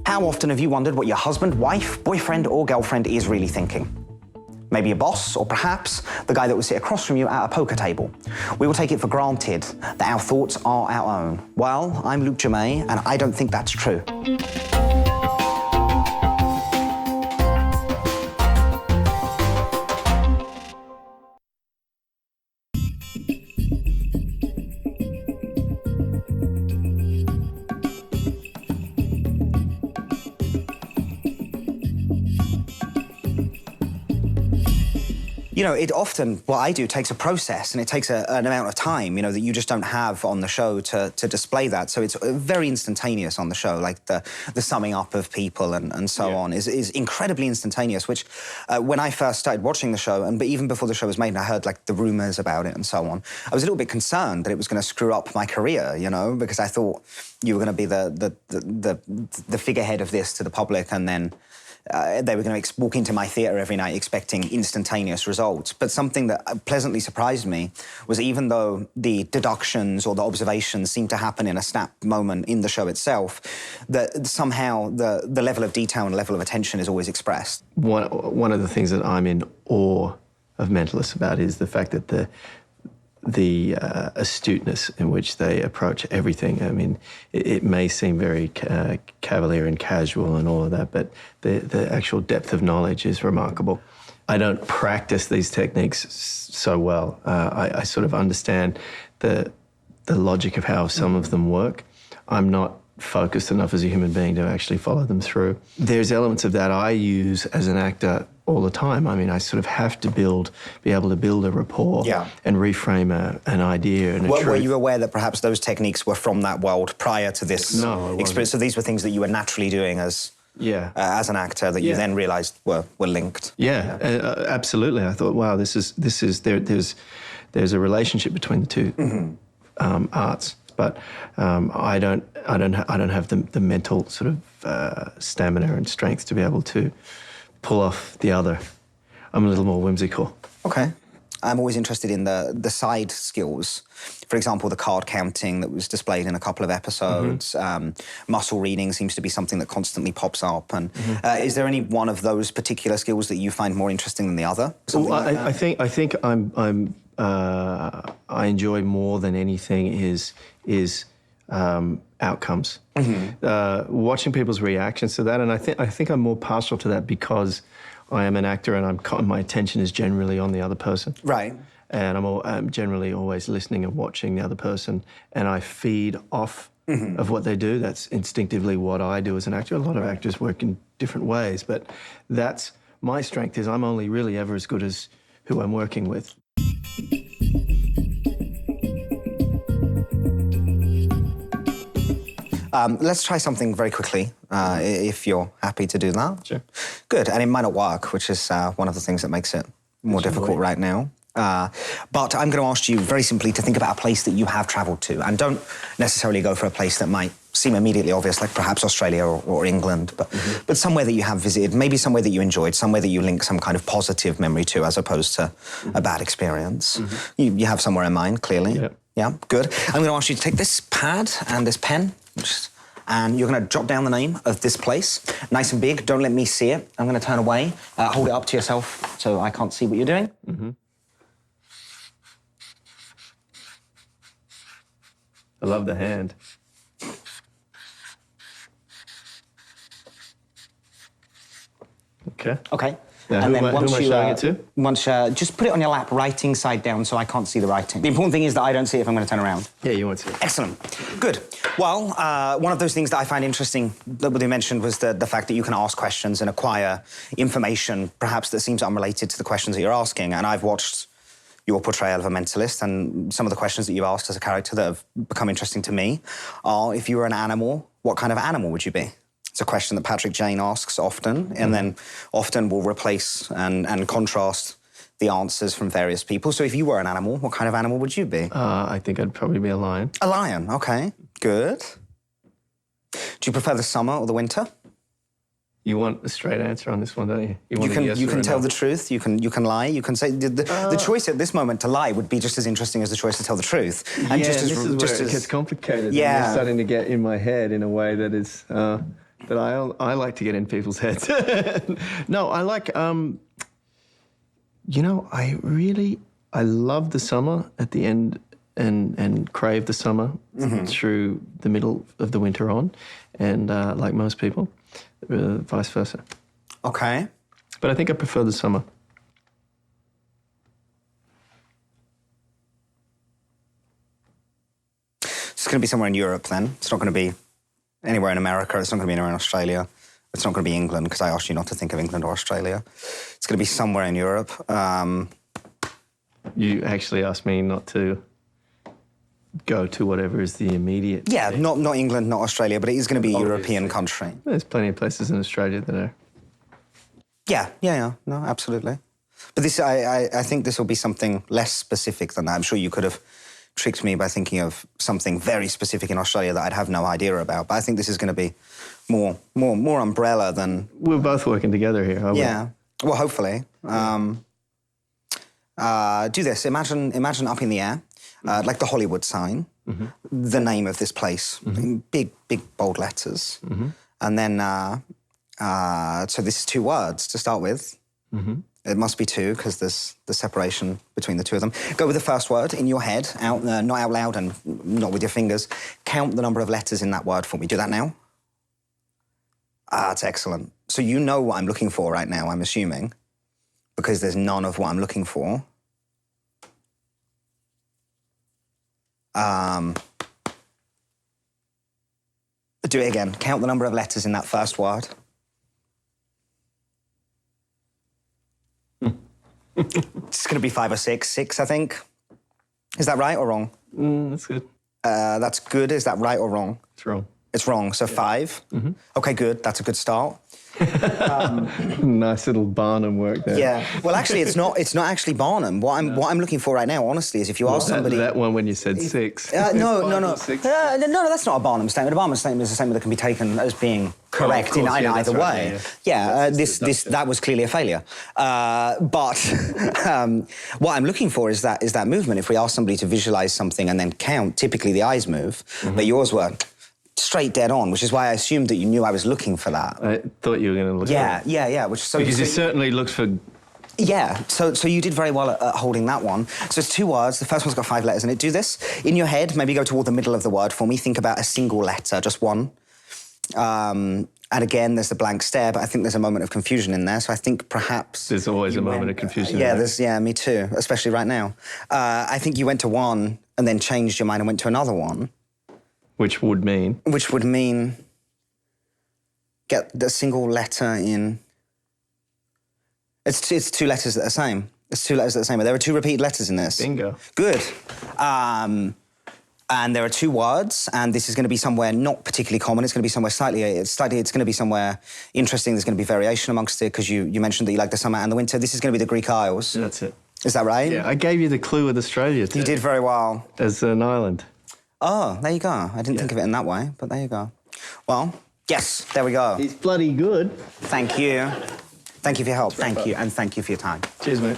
How often have you wondered what your husband, wife, boyfriend, or girlfriend is really thinking? Maybe a boss, or perhaps the guy that will sit across from you at a poker table. We will take it for granted that our thoughts are our own. Well, I'm Luke Germain, and I don't think that's true. You know, it often, what I do, takes a process and it takes an amount of time, you know, that you just don't have on the show to display that. So it's very instantaneous on the show, like the summing up of people and so on is incredibly instantaneous, which when I first started watching the show, but even before the show was made and I heard like the rumours about it and so on, I was a little bit concerned that it was going to screw up my career, you know, because I thought you were going to be the figurehead of this to the public, and then they were going to walk into my theatre every night expecting instantaneous results. But something that pleasantly surprised me was, even though the deductions or the observations seem to happen in a snap moment in the show itself, that somehow the level of detail and level of attention is always expressed. One of the things that I'm in awe of Mentalists about is the fact that the astuteness in which they approach everything. I mean, it may seem very cavalier and casual and all of that, but the actual depth of knowledge is remarkable. I don't practice these techniques so well. I sort of understand the logic of how some of them work. I'm not focused enough as a human being to actually follow them through. There's elements of that I use as an actor all the time. I mean, I sort of have to be able to build a rapport and reframe an idea and a truth. Were you aware that perhaps those techniques were from that world prior to this experience? So these were things that you were naturally doing as an actor that you then realised were linked? Absolutely. I thought, wow, there's a relationship between the two arts. But I don't have the mental sort of stamina and strength to be able to pull off the other. I'm a little more whimsical. Okay. I'm always interested in the side skills. For example, the card counting that was displayed in a couple of episodes. Muscle reading seems to be something that constantly pops up. And is there any one of those particular skills that you find more interesting than the other? Well, I think I enjoy more than anything is outcomes. Watching people's reactions to that, and I think I'm more partial to that because I am an actor and my attention is generally on the other person. Right. And I'm generally always listening and watching the other person, and I feed off of what they do. That's instinctively what I do as an actor. A lot of actors work in different ways, but that's my strength. Is I'm only really ever as good as who I'm working with. Let's try something very quickly, if you're happy to do that. Sure. Good, and it might not work, which is one of the things that makes it more difficult right now. But I'm going to ask you very simply to think about a place that you have travelled to, and don't necessarily go for a place that might seem immediately obvious, like perhaps Australia or England, but somewhere that you have visited, maybe somewhere that you enjoyed, somewhere that you link some kind of positive memory to as opposed to a bad experience. You have somewhere in mind, clearly. Yeah, good. I'm going to ask you to take this pad and this pen, and you're going to jot down the name of this place, nice and big. Don't let me see it. I'm going to turn away. Hold it up to yourself so I can't see what you're doing. I love the hand. Okay. Now, And who am I showing it to? Once just put it on your lap, writing side down, so I can't see the writing. The important thing is that I don't see it if I'm going to turn around. Yeah, you won't see it. Excellent. Good. Well, one of those things that I find interesting that we mentioned was the fact that you can ask questions and acquire information, perhaps that seems unrelated to the questions that you're asking. And I've watched your portrayal of a mentalist, and some of the questions that you've asked as a character that have become interesting to me are, if you were an animal, what kind of animal would you be? It's a question that Patrick Jane asks often, and then often will replace and contrast the answers from various people. So if you were an animal, what kind of animal would you be? I think I'd probably be a lion. A lion, okay, good. Do you prefer the summer or the winter? You want a straight answer on this one, don't you? You can tell the truth. You can lie. You can say the choice at this moment to lie would be just as interesting as the choice to tell the truth. And this is where it gets complicated. Yeah, and you're starting to get in my head in a way that is. But I like to get in people's heads. No, I like, you know, I love the summer at the end and crave the summer through the middle of the winter on, and like most people, vice versa. Okay. But I think I prefer the summer. It's going to be somewhere in Europe then. It's not going to be anywhere in America. It's not going to be anywhere in Australia. It's not going to be England, because I asked you not to think of England or Australia. It's going to be somewhere in Europe. You actually asked me not to go to whatever is the immediate... Yeah, thing. not England, not Australia, but it is going to be a European country. There's plenty of places in Australia that are... Yeah. No, absolutely. But this, I think this will be something less specific than that. I'm sure you could have tricked me by thinking of something very specific in Australia that I'd have no idea about. But I think this is going to be more umbrella than... We're both working together here, aren't we? Yeah. Well, hopefully. Do this. Imagine up in the air, like the Hollywood sign, the name of this place in big, bold letters. And then, so this is 2 words to start with. It must be 2 because there's the separation between the 2 of them. Go with the first word in your head, not out loud and not with your fingers. Count the number of letters in that word for me. Do that now. That's excellent. So you know what I'm looking for right now, I'm assuming, because there's none of what I'm looking for. Do it again. Count the number of letters in that first word. It's going to be 5 or 6. 6, I think. Is that right or wrong? That's good. That's good. Is that right or wrong? It's wrong. It's wrong. So 5. Okay, good. That's a good start. Nice little Barnum work there. Yeah. Well, actually, it's not actually Barnum. What I'm looking for right now, honestly, is if you ask somebody... That one when you said 6. No. No, No, that's not a Barnum statement. A Barnum statement is a statement that can be taken as being correct in either way. That was clearly a failure. But what I'm looking for is that movement. If we ask somebody to visualize something and then count, typically the eyes move, but yours were straight dead on, which is why I assumed that you knew I was looking for that. I thought you were going to look at it. Yeah. Because you certainly looked for... Yeah, so you did very well at holding that one. So it's 2 words. The first one's got 5 letters in it. Do this. In your head, maybe go toward the middle of the word for me. Think about a single letter, just one. And again, there's the blank stare, but I think there's a moment of confusion in there. So I think perhaps... There's always a moment of confusion. Yeah, me too, especially right now. I think you went to one and then changed your mind and went to another one. Which would mean? Which would mean get the single letter in... It's 2 letters that are the same. It's 2 letters that are the same. But there are 2 repeated letters in this. Bingo. Good. And there are 2 words, and this is going to be somewhere not particularly common. It's going to be somewhere it's going to be somewhere interesting. There's going to be variation amongst it, because you mentioned that you like the summer and the winter. This is going to be the Greek Isles. That's it. Is that right? Yeah, I gave you the clue with Australia, too. You did very well. As an island. Oh, there you go. I didn't think of it in that way, but there you go. Well, yes, there we go. It's bloody good. Thank you. Thank you for your help. Thank you, and thank you for your time. Cheers, mate.